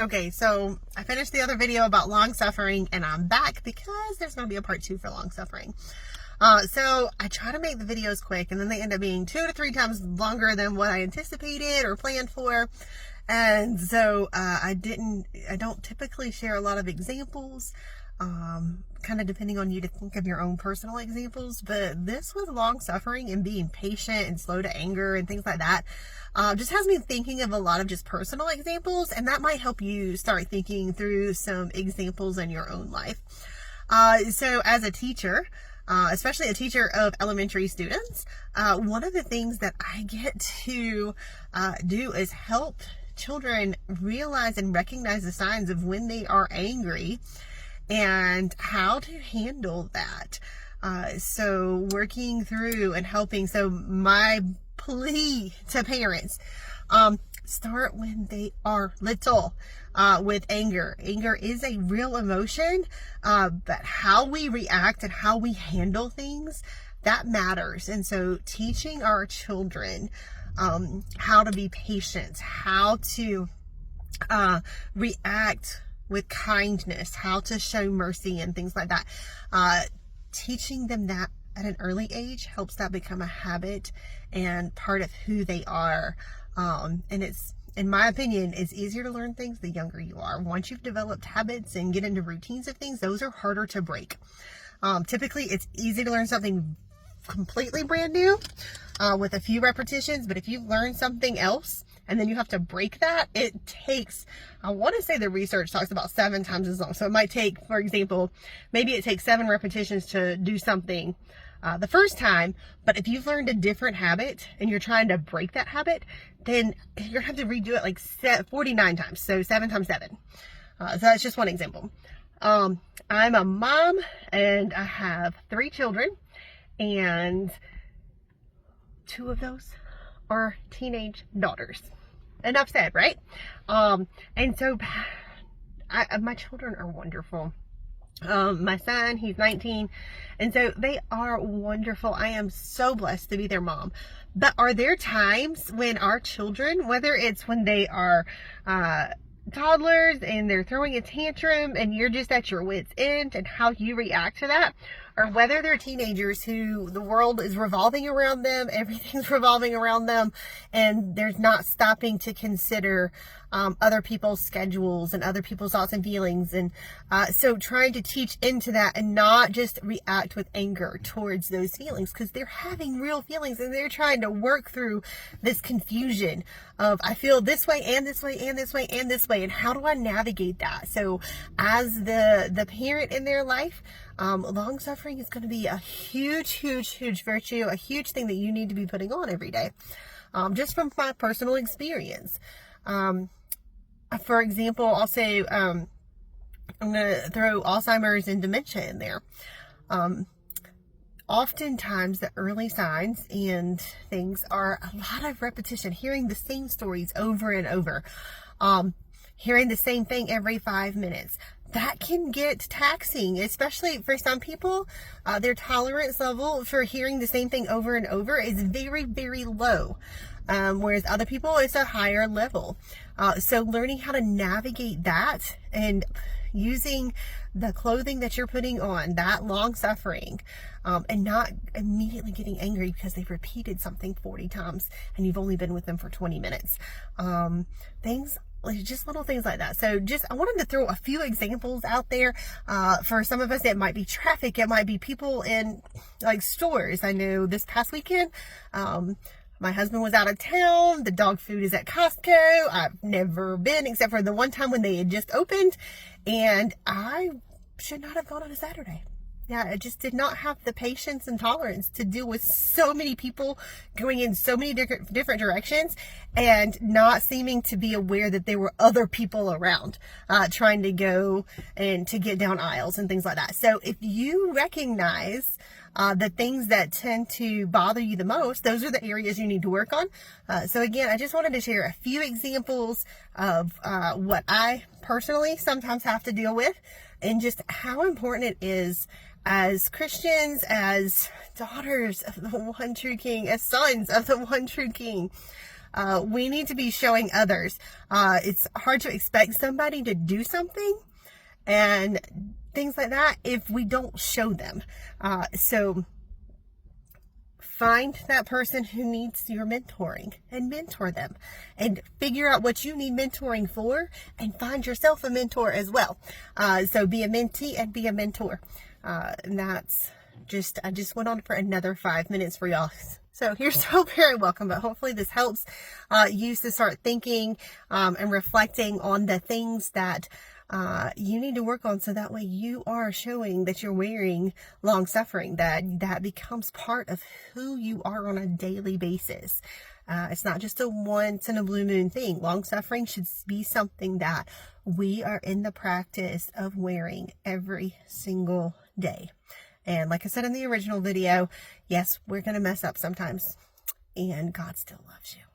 Okay, so I finished the other video about long suffering and I'm back because there's going to be a part 2 for long suffering. So I try to make the videos quick and then they end up being 2 to 3 times longer than what I anticipated or planned for. And so I don't typically share a lot of examples, kind of depending on you to think of your own personal examples. But this with long suffering and being patient and slow to anger and things like that, just has me thinking of a lot of just personal examples, and that might help you start thinking through some examples in your own life. So as a teacher, especially a teacher of elementary students, one of the things that I get to do is help children realize and recognize the signs of when they are angry and how to handle that. So working through and helping. So my plea to parents, start when they are little, with anger. Anger is a real emotion, but how we react and how we handle things, that matters. And so teaching our children how to be patient, how to react with kindness, how to show mercy and things like that. Teaching them that at an early age helps that become a habit and part of who they are. And it's, in my opinion, it's easier to learn things the younger you are. Once you've developed habits and get into routines of things, those are harder to break. Typically, it's easy to learn something completely brand new with a few repetitions, but if you learn something else and then you have to break that, it takes, I want to say the research talks about 7 times as long. So it might take, for example, maybe it takes 7 repetitions to do something the first time, but if you've learned a different habit and you're trying to break that habit, then you're going to have to redo it like 49 times. So 7 times 7. So that's just one example. I'm a mom and I have 3 children, and 2 of those are teenage daughters. Enough said, right? And so my children are wonderful. My son, he's 19, and so they are wonderful. I am so blessed to be their mom. But are there times when our children, whether it's when they are toddlers and they're throwing a tantrum and you're just at your wit's end and how you react to that, or whether they're teenagers who the world is revolving around them, everything's revolving around them, and there's not stopping to consider other people's schedules and other people's thoughts and feelings. And so trying to teach into that and not just react with anger towards those feelings, because they're having real feelings and they're trying to work through this confusion of, I feel this way and this way and this way and this way, and how do I navigate that? So as the parent in their life, long suffering is going to be a huge virtue, a huge thing that you need to be putting on every day. Just from my personal experience. For example, I'll say, I'm going to throw Alzheimer's and dementia in there. Oftentimes the early signs and things are a lot of repetition, hearing the same stories over and over, hearing the same thing every 5 minutes. That can get taxing, especially for some people. Their tolerance level for hearing the same thing over and over is very, very low. Whereas other people, it's a higher level. So learning how to navigate that and using the clothing that you're putting on, that long suffering, and not immediately getting angry because they've repeated something 40 times and you've only been with them for 20 minutes. Just little things like that. So I wanted to throw a few examples out there. For some of us, it might be traffic. It might be people in like stores. I know this past weekend, my husband was out of town. The dog food is at Costco. I've never been except for the one time when they had just opened, and I should not have gone on a Saturday. Yeah, I just did not have the patience and tolerance to deal with so many people going in so many different directions and not seeming to be aware that there were other people around trying to go and to get down aisles and things like that. So if you recognize the things that tend to bother you the most, those are the areas you need to work on. So again, I just wanted to share a few examples of what I personally sometimes have to deal with, and just how important it is as Christians, as daughters of the one true King, as sons of the one true King, We need to be showing others. It's hard to expect somebody to do something and things like that if we don't show them. So find that person who needs your mentoring and mentor them, and figure out what you need mentoring for, and find yourself a mentor as well. So be a mentee and be a mentor. And that's just, I just went on for another 5 minutes for y'all. So you're so very welcome, but hopefully this helps you to start thinking and reflecting on the things that you need to work on, so that way you are showing that you're wearing long suffering, that becomes part of who you are on a daily basis. It's not just a once in a blue moon thing. Long suffering should be something that we are in the practice of wearing every single day. And like I said in the original video, yes, we're going to mess up sometimes, and God still loves you.